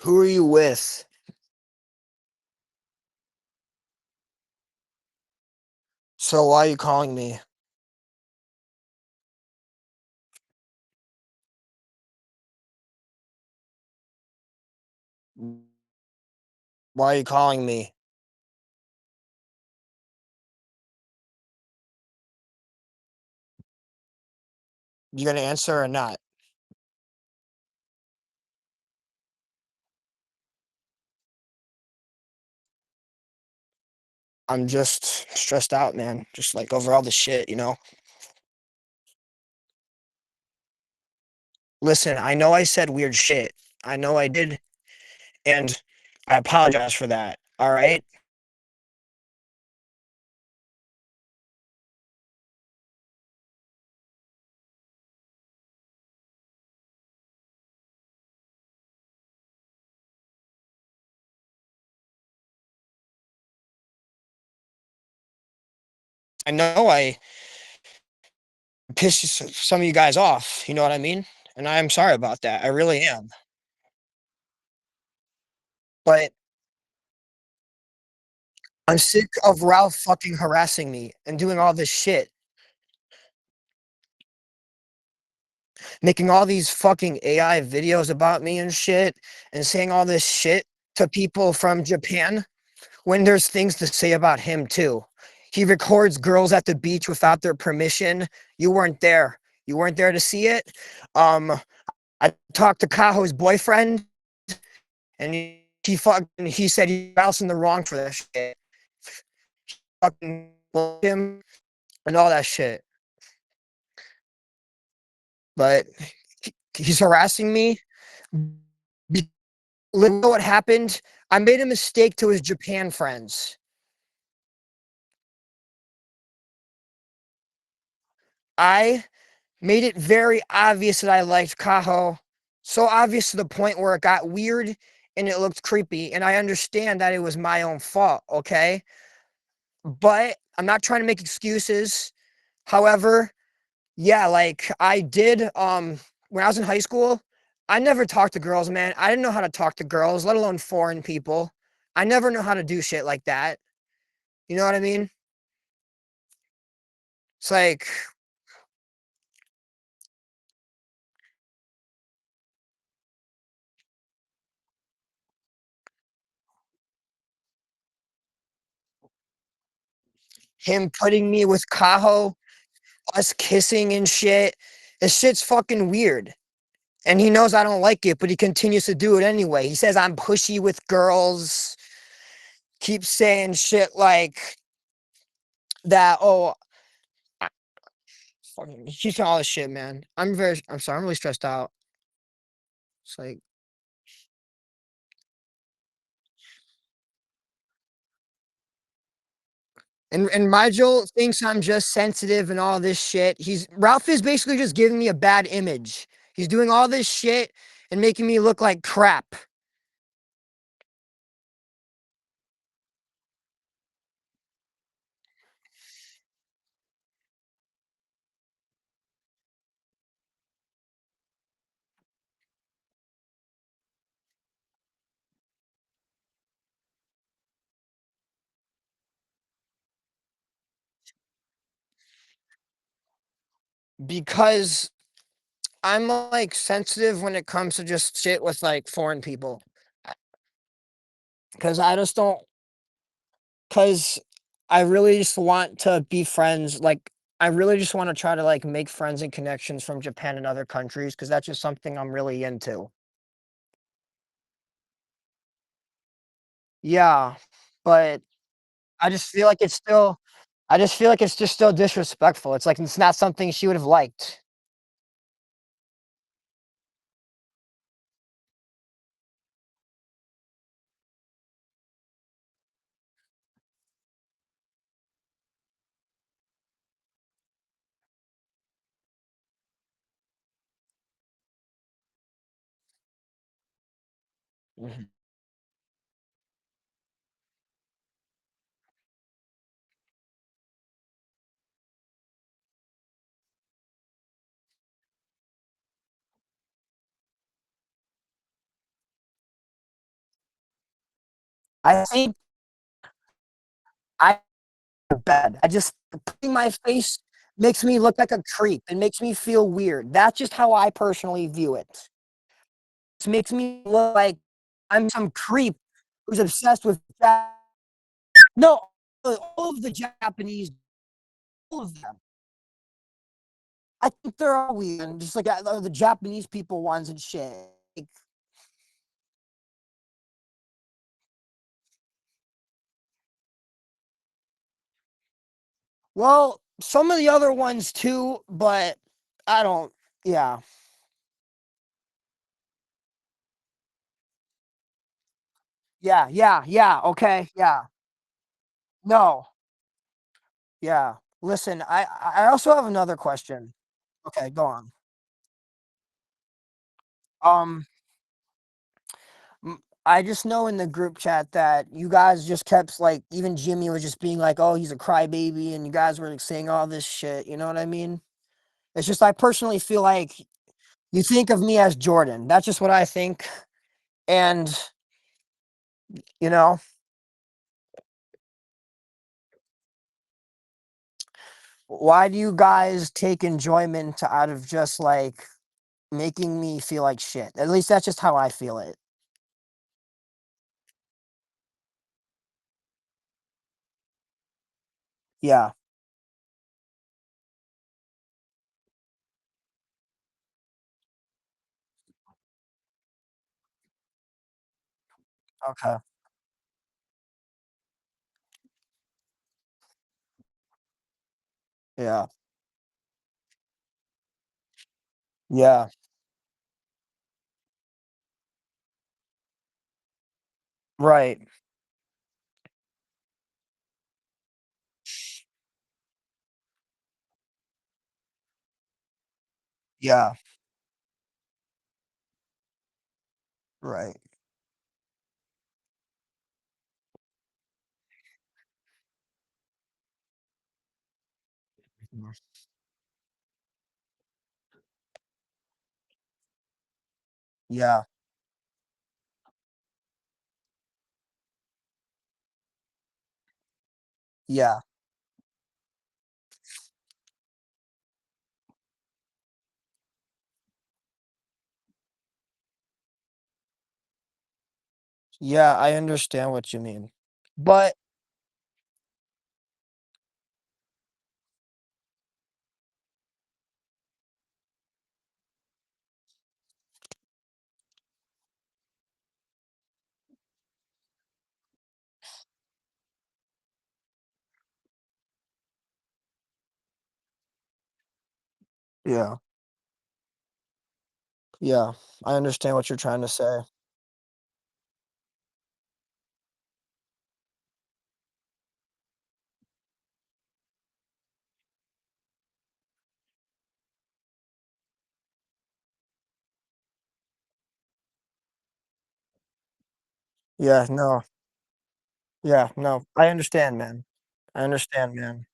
Who are you with? So why are you calling me? Why are you calling me? You gonna answer or not? I'm just stressed out, man. Just like over all the shit. Listen, I know I said weird shit. I know I did, and I apologize for that. All right? I know I pissed some of you guys off. You know what I mean? And I am sorry about that. I really am. But I'm sick of Ralph fucking harassing me and doing all this shit, making all these fucking AI videos about me and shit, and saying all this shit to people from Japan when there's things to say about him too. He records girls at the beach without their permission. You weren't there. You weren't there to see it. Um, I talked to Kaho's boyfriend, and he said he was in the wrong for this shit. Fucking him and all that shit. But he's harassing me. You know what happened? I made a mistake to his Japan friends. I made it very obvious that I liked Kaho. So obvious to the point where it got weird and it looked creepy. And I understand that it was my own fault, okay? But I'm not trying to make excuses. However, yeah, like I did when I was in high school, I never talked to girls, man. I didn't know how to talk to girls, let alone foreign people. I never know how to do shit like that. You know what I mean? It's like him putting me with Kaho, us kissing and shit. This shit's fucking weird. And he knows I don't like it, but he continues to do it anyway. He says I'm pushy with girls, keeps saying shit like that. Oh, I- fucking, he's saying all this shit, man. I'm sorry, I'm really stressed out. It's like, and Rigel thinks I'm just sensitive and all this shit. Ralph is basically just giving me a bad image. He's doing all this shit and making me look like crap. Because I'm like sensitive when it comes to just shit with like foreign people. Because I just don't, because I really just want to be friends. Like, I really just want to try to like make friends and connections from Japan and other countries because that's just something I'm really into. Yeah. But I just feel like it's still, I just feel like it's just still disrespectful. It's like it's not something she would have liked. Mhm. I think I bad. I just putting my face makes me look like a creep. It makes me feel weird. That's just how I personally view it. It makes me look like I'm some creep who's obsessed with no, all of the Japanese, all of them. I think they're all weird, just like the Japanese people ones and shit. Like, well, some of the other ones too, but I don't. Yeah, yeah. Okay, yeah. No, yeah. Listen, I also have another question. Okay, go on. Um, I just know in the group chat that you guys just kept like even Jimmy was just being like, "Oh, he's a crybaby," and you guys were like saying all this shit. You know what I mean? It's just I personally feel like you think of me as Jordan. That's just what I think. And you know, why do you guys take enjoyment out of just like making me feel like shit? At least that's just how I feel it. Yeah. Okay. Yeah. Yeah. Right. Yeah. Right. Mhm. Yeah. Yeah. Yeah, I understand what you mean. But yeah. Yeah. I understand what you're trying to say. Yeah, no. Yeah, no. I understand, man. I understand, man.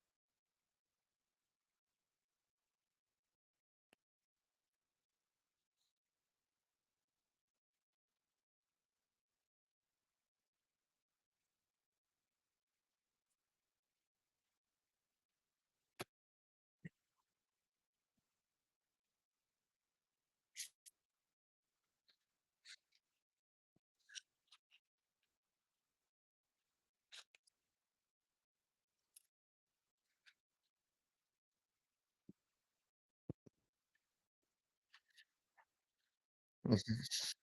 Mhm.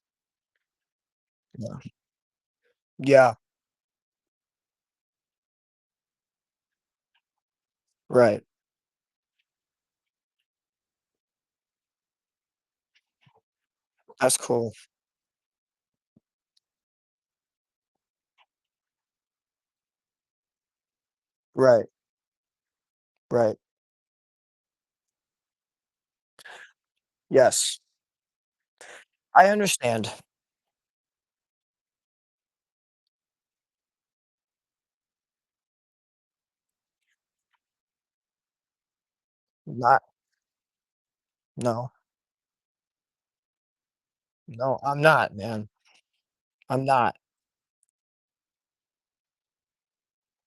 Yeah. Yeah. Right. That's cool. Right. Right. Yes. I understand. Not no. No, I'm not, man. I'm not.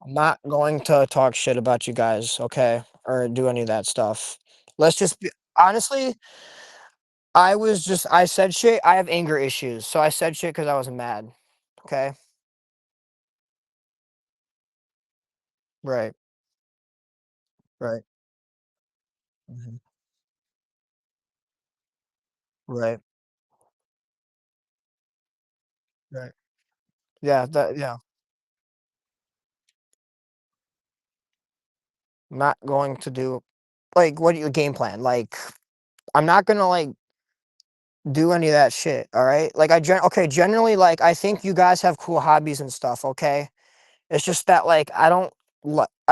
I'm not going to talk shit about you guys, okay? Or do any of that stuff. Let's just be honestly, I said shit. I have anger issues, so I said shit because I was mad. Okay? Right, right, mhm, right, right. Yeah, yeah. I'm not going to do like what your game plan? Like, I'm not gonna like do any of that shit. All right. Like okay, generally, like I think you guys have cool hobbies and stuff, okay? It's just that like I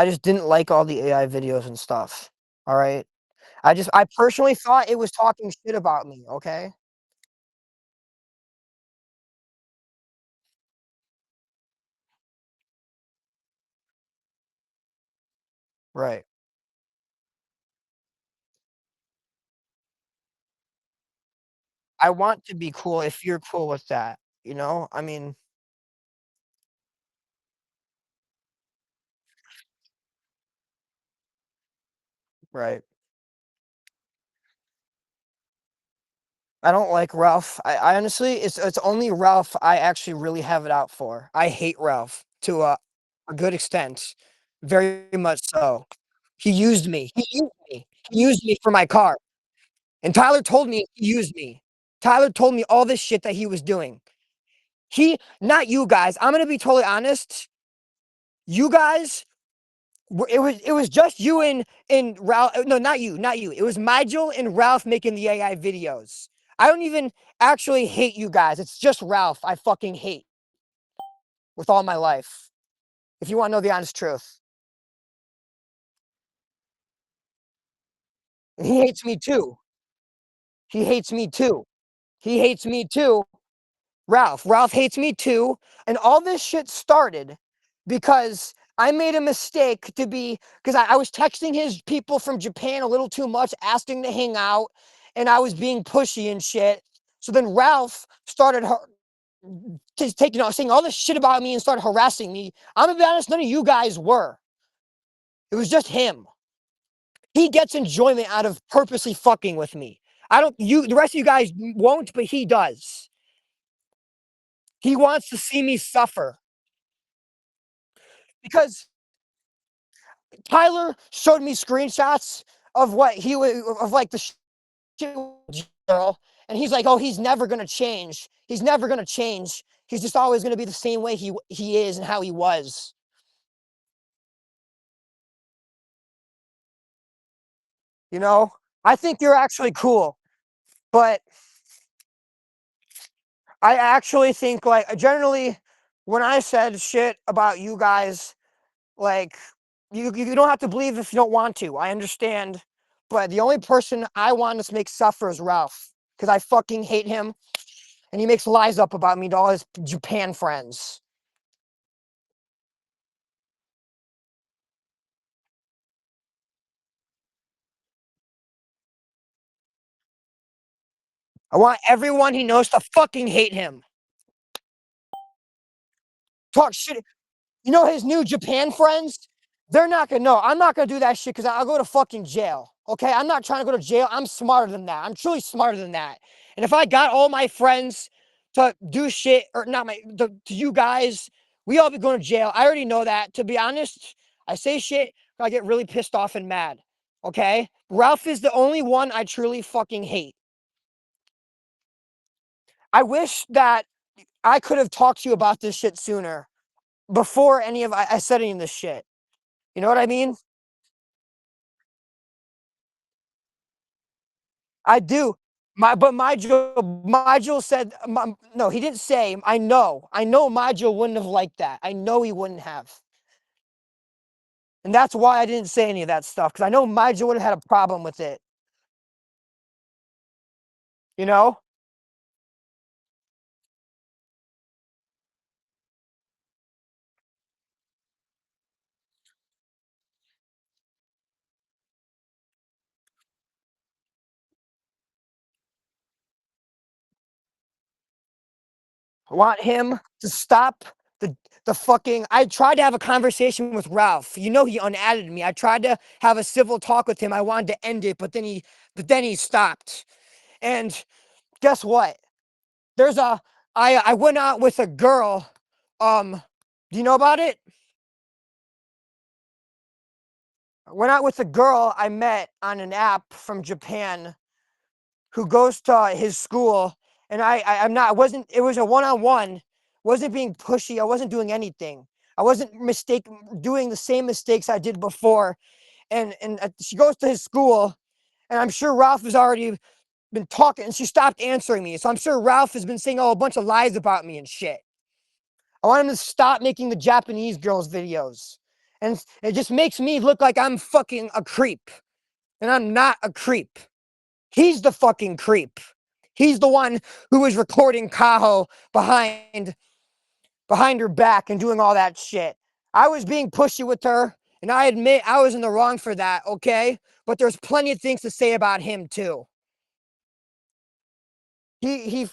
just didn't like all the AI videos and stuff. All right. I personally thought it was talking shit about me, okay? Right. I want to be cool if you're cool with that, you know? I mean, right. I don't like Ralph. I honestly, it's only Ralph I actually really have it out for. I hate Ralph to a good extent, very much so. He used me. He used me. He used me for my car. And Tyler told me he used me. Tyler told me all this shit that he was doing. Not you guys. I'm gonna be totally honest. You guys it was just you and Ralph. No, not you. It was Nigel and Ralph making the AI videos. I don't even actually hate you guys. It's just Ralph I fucking hate with all my life. If you want to know the honest truth. And he hates me too. He hates me too. He hates me too. Ralph hates me too. And all this shit started because I made a mistake because I was texting his people from Japan a little too much, asking to hang out, and I was being pushy and shit. So then Ralph started just taking saying all this shit about me and started harassing me. I'm gonna be honest, none of you guys were. It was just him. He gets enjoyment out of purposely fucking with me. The rest of you guys won't, but he does. He wants to see me suffer. Because Tyler showed me screenshots of what he was of like the shit girl, and he's like, "Oh, he's never gonna change. He's never gonna change. He's just always gonna be the same way he is and how he was." You know, I think you're actually cool, but I actually think like generally when I said shit about you guys, like you don't have to believe if you don't want to. I understand, but the only person I want to make suffer is Ralph because I fucking hate him and he makes lies up about me to all his Japan friends. I want everyone he knows to fucking hate him. Talk shit. You know his new Japan friends? They're not gonna know. I'm not gonna do that shit because I'll go to fucking jail. Okay? I'm not trying to go to jail. I'm smarter than that. I'm truly smarter than that. And if I got all my friends to do shit, or not to you guys, we all be going to jail. I already know that. To be honest, I say shit, I get really pissed off and mad. Okay? Ralph is the only one I truly fucking hate. I wish that I could have talked to you about this shit sooner before I said any of this shit. You know what I mean? I do. Nigel said, no, he didn't say, I know Nigel wouldn't have liked that. I know he wouldn't have. And that's why I didn't say any of that stuff, because I know Nigel would have had a problem with it, you know? I want him to stop The the fucking I tried to have a conversation with Ralph. You know he unadded me. I tried to have a civil talk with him. I wanted to end it, but then he stopped. And guess what? There's a I went out with a girl. Do you know about it? I went out with a girl I met on an app from Japan who goes to his school, and I'm not. I wasn't. It was a one-on-one. Wasn't being pushy. I wasn't doing anything. I wasn't doing the same mistakes I did before. And she goes to his school, and I'm sure Ralph has already been talking, and she stopped answering me. So I'm sure Ralph has been saying a bunch of lies about me and shit. I want him to stop making the Japanese girls videos. And it just makes me look like I'm fucking a creep. And I'm not a creep. He's the fucking creep. He's the one who was recording Kaho behind her back and doing all that shit. I was being pushy with her, and I admit I was in the wrong for that, okay? But there's plenty of things to say about him too. He he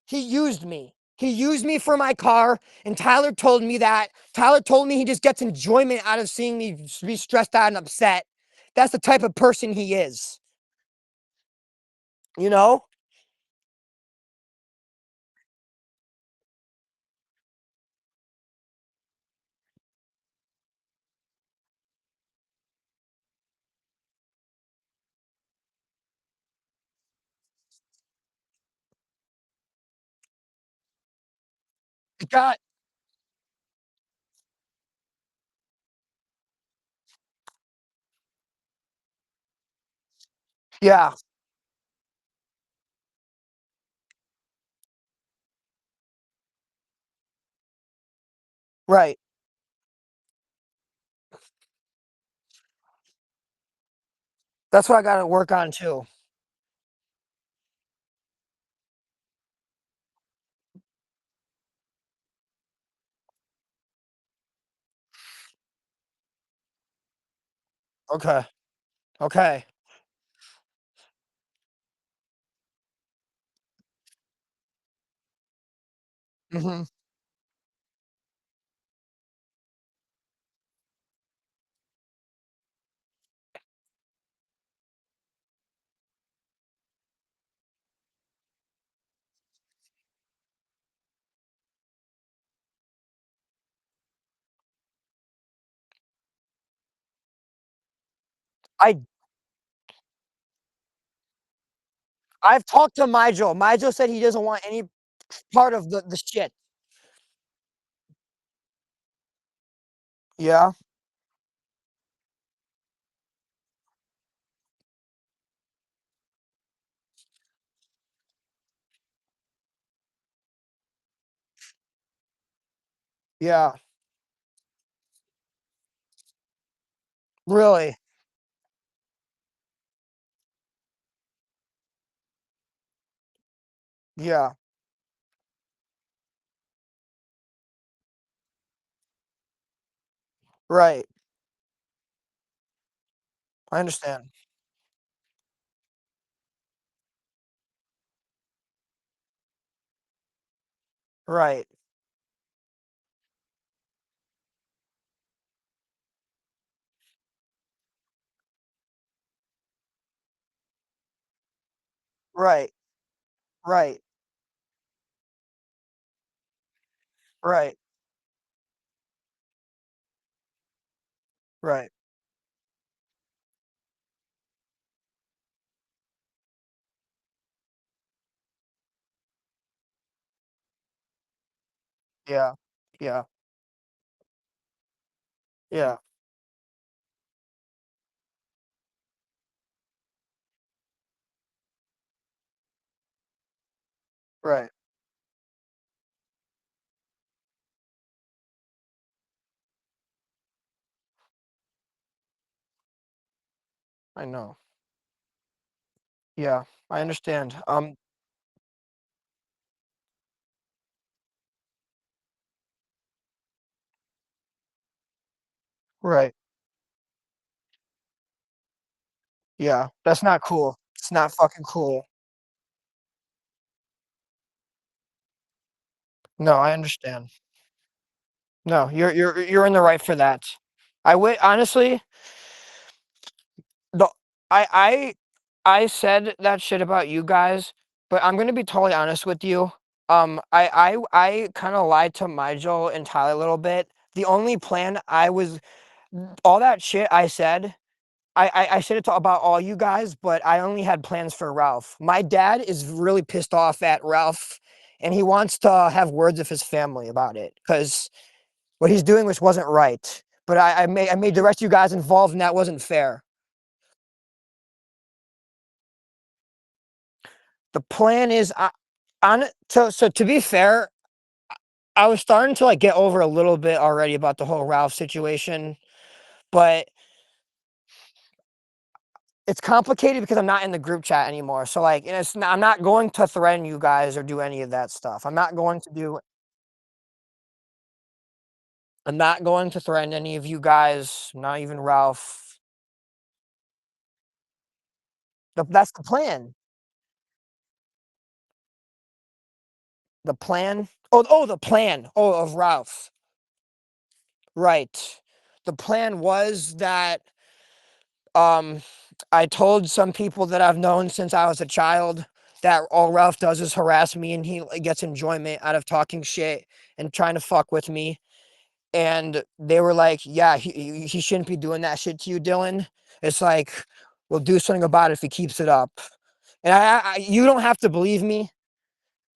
he used me. He used me for my car, and Tyler told me that. Tyler told me he just gets enjoyment out of seeing me be stressed out and upset. That's the type of person he is, you know? God, yeah, right. That's what I gotta work on too. Okay, okay. Mhm. I I've talked to Mijo. Mijo said he doesn't want any part of the shit. Yeah, yeah, really. Yeah, right. I understand. Right, right, right, right, right. Yeah, yeah, yeah, right. I know. Yeah, I understand. Right. Yeah, that's not cool. It's not fucking cool. No, I understand. No, you're in the right for that. I would honestly, the I I said that shit about you guys, but I'm gonna be totally honest with you. I kinda lied to Joel and Tyler a little bit. The only plan I was all that shit I said, I said it to about all you guys, but I only had plans for Ralph. My dad is really pissed off at Ralph, and he wants to have words with his family about it because what he's doing which wasn't right. But I made the rest of you guys involved, and that wasn't fair. The plan is so to be fair, I was starting to like get over a little bit already about the whole Ralph situation, but it's complicated because I'm not in the group chat anymore. So like, and I'm not going to threaten you guys or do any of that stuff. I'm not going to threaten any of you guys, not even Ralph. That's the plan. The plan. The plan. Oh, of Ralph. Right. The plan was that Um, I told some people that I've known since I was a child that all Ralph does is harass me and he like, gets enjoyment out of talking shit and trying to fuck with me. And they were like, yeah, he shouldn't be doing that shit to you, Dylan. It's like, we'll do something about it if he keeps it up. And you don't have to believe me,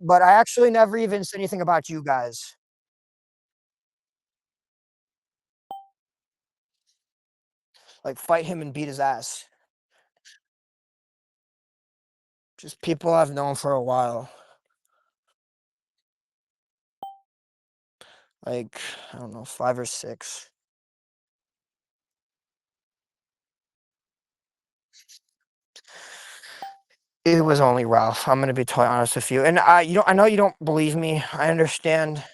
but I actually never even said anything about you guys. Like, fight him and beat his ass. Just people I've known for a while. Like, I don't know, 5 or 6. It was only Ralph, I'm gonna be totally honest with you, and I know you don't believe me, I understand.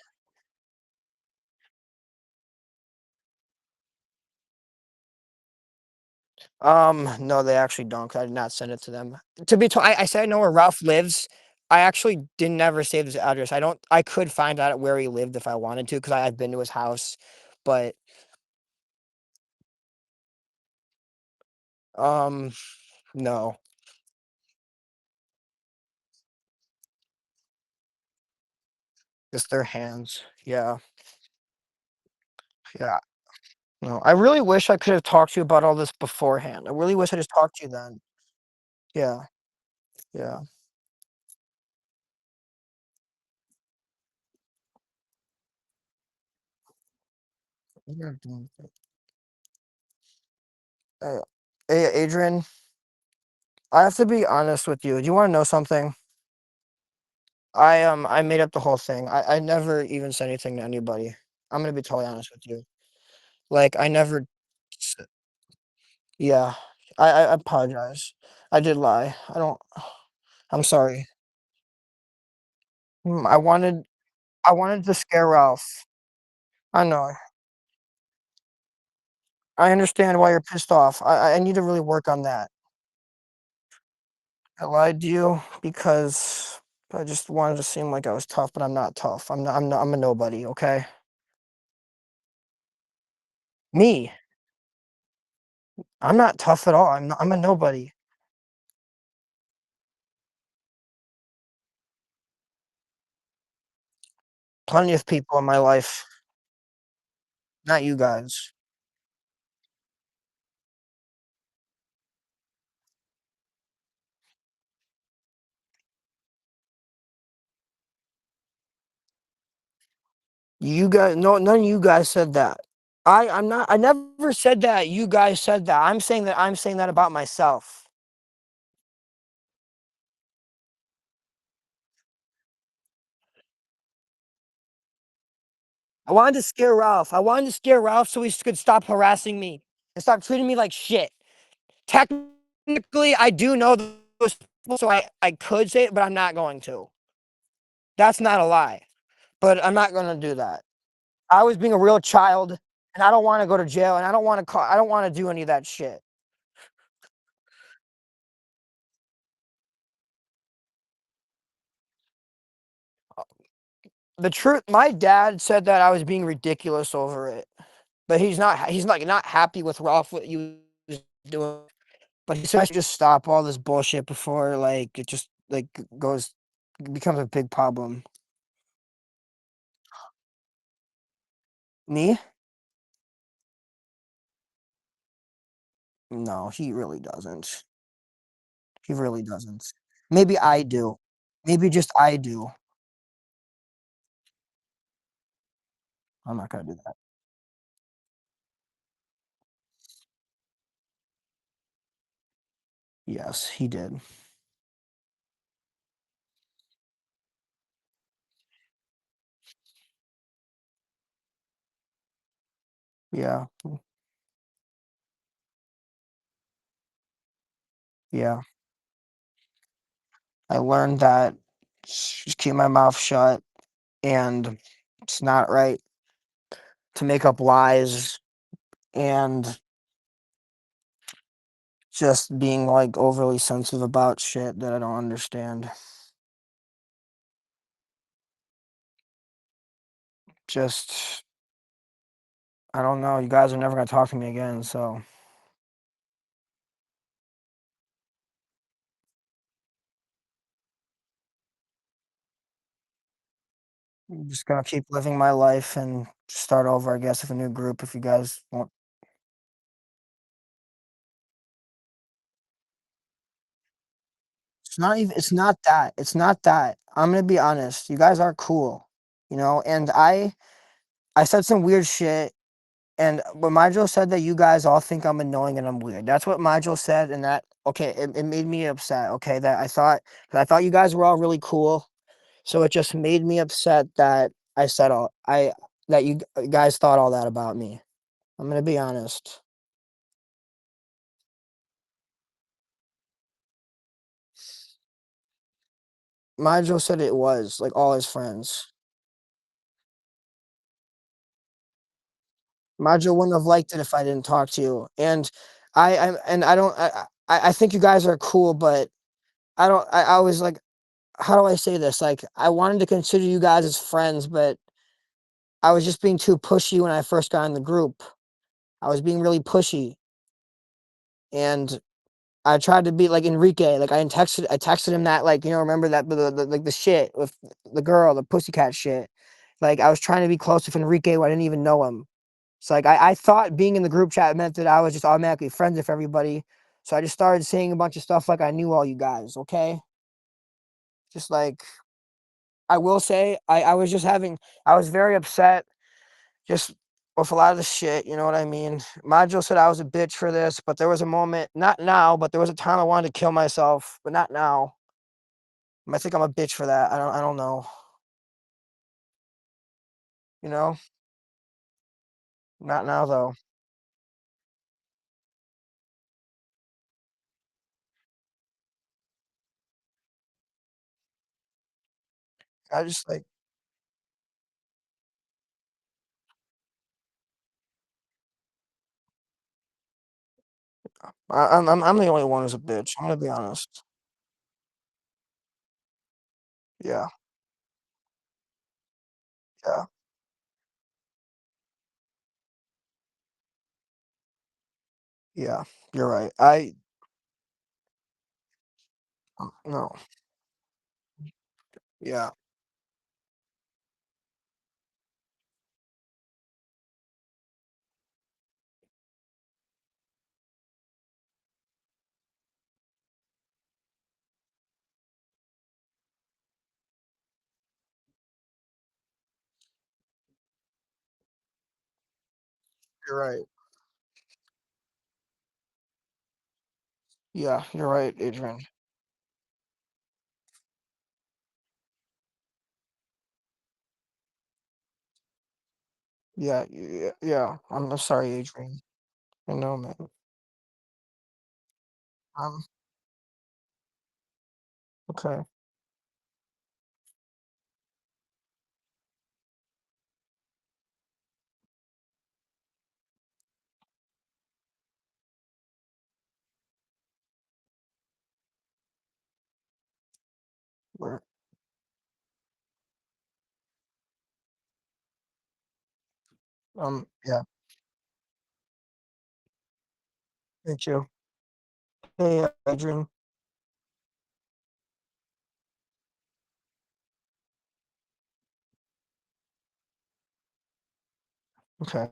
No, they actually don't 'cause I did not send it to them. To be told, I said I know where Ralph lives. I actually didn't ever save his address. I could find out where he lived if I wanted to because I've been to his house, but, um, no. Just their hands. Yeah, yeah. No, I really wish I could have talked to you about all this beforehand. I really wish I just talked to you then. Yeah, yeah. Uh, hey, Adrian, I have to be honest with you. Do you wanna know something? I made up the whole thing. I never even said anything to anybody. I'm gonna be totally honest with you. Like, I never s yeah. I apologize. I did lie. I don't I'm sorry. I wanted to scare Ralph. I know. I understand why you're pissed off. I need to really work on that. I lied to you because I just wanted to seem like I was tough, but I'm not tough. I'm a nobody, okay? Me. I'm not tough at all. I'm a nobody. Plenty of people in my life, not you guys. You guys no, none of you guys said that. I never said that you guys said that. I'm saying that about myself. I wanted to scare Ralph. I wanted to scare Ralph so he could stop harassing me and stop treating me like shit. Technically, I do know those people, so I could say it, but I'm not going to. That's not a lie, but I'm not gonna do that. I was being a real child, and I don't wanna go to jail, and I don't wanna do any of that shit. The truth, my dad said that I was being ridiculous over it, but he's, like, not happy with Ralph what you was doing, but he said I should just stop all this bullshit before, like, it just, like, goes becomes a big problem. Me? No, he really doesn't. He really doesn't. Maybe I do. Maybe just I do. I'm not gonna do that. Yes, he did. Yeah, yeah. I learned that just keep my mouth shut, and it's not right to make up lies and just being, like, overly sensitive about shit that I don't understand. Just I don't know, you guys are never gonna talk to me again, so I'm just gonna keep living my life and start over, I guess, with a new group if you guys want. It's not that, it's not that. I'm gonna be honest, you guys are cool, and I said some weird shit, and but Majel said that you guys all think I'm annoying and I'm weird. That's what Majel said, and that okay, it made me upset, okay, that I thought 'cause I thought you guys were all really cool, so it just made me upset that I said all I that you guys thought all that about me. I'm gonna be honest. Majel said it was, like, all his friends. Majel wouldn't have liked it if I didn't talk to you, and I don't I think you guys are cool, but I don't I was like, how do I say this? Like, I wanted to consider you guys as friends, but I was just being too pushy when I first got in the group. I was being really pushy, and I tried to be like Enrique. Like I texted him that like remember that like the shit with the girl, the pussycat shit. Like I was trying to be close with Enrique when I didn't even know him. So like I thought being in the group chat meant that I was just automatically friends with everybody. So I just started saying a bunch of stuff like I knew all you guys. Okay, just like I will say I was very upset just with a lot of the shit, you know what I mean? Majo said I was a bitch for this, but there was a moment, not now, but there was a time I wanted to kill myself, but not now. I think I'm a bitch for that. I don't know. You know? Not now though. I just like I'm the only one who's a bitch. I'm gonna be honest. Yeah, yeah, yeah. You're right. No. Yeah, you're right. Yeah, you're right, Adrian. Yeah, yeah, yeah. I'm sorry, Adrian. I know, man. Um, okay. We're Yeah, thank you. Hey, Adrian. Okay.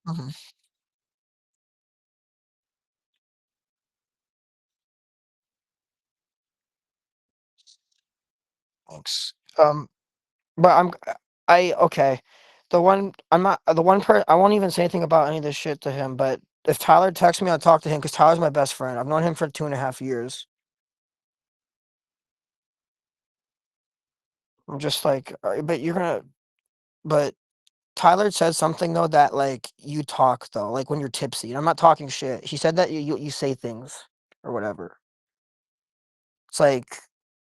Mhm. Thanks. But I okay. The one per I won't even say anything about any of this shit to him, but if Tyler texts me, I'll talk to him because Tyler's my best friend. I've known him for 2.5 years. I'm just like, but you're gonna, but Tyler said something though that like you talk though, like when you're tipsy. And I'm not talking shit. He said that you say things or whatever. It's like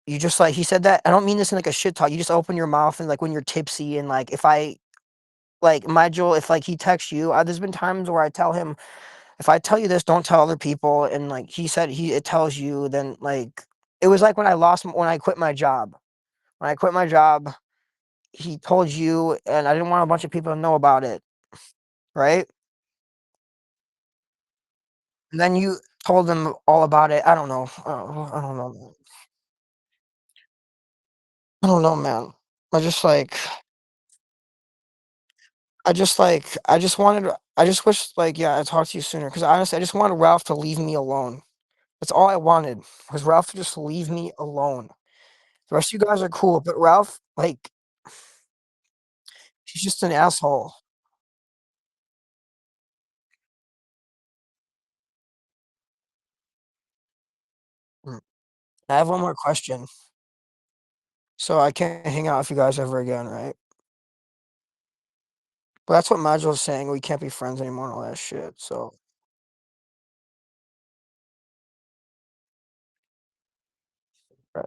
you just like he said that. I don't mean this in like a shit talk. You just open your mouth and like when you're tipsy and like if I like my Joel, if like he texts you, there's been times where I tell him if I tell you this, don't tell other people. And like he said, it tells you. Then like it was like when I quit my job. When I quit my job, he told you, and I didn't want a bunch of people to know about it, right? And then you told them all about it. I don't know. I don't know. I don't know, man. I just like I just wanted I just wish like yeah I talked to you sooner because honestly I just wanted Ralph to leave me alone. That's all I wanted was Ralph to just leave me alone. The rest of you guys are cool, but Ralph, like, he's just an asshole. Mm. I have one more question. So I can't hang out with you guys ever again, right? But that's what Majo's saying. We can't be friends anymore and all that shit. So right,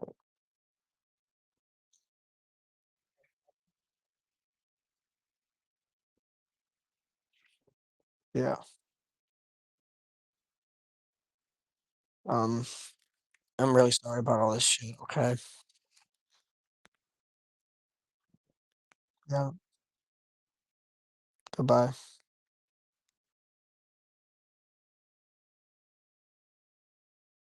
yeah. Um, I'm really sorry about all this shit. Okay. Yeah. Goodbye.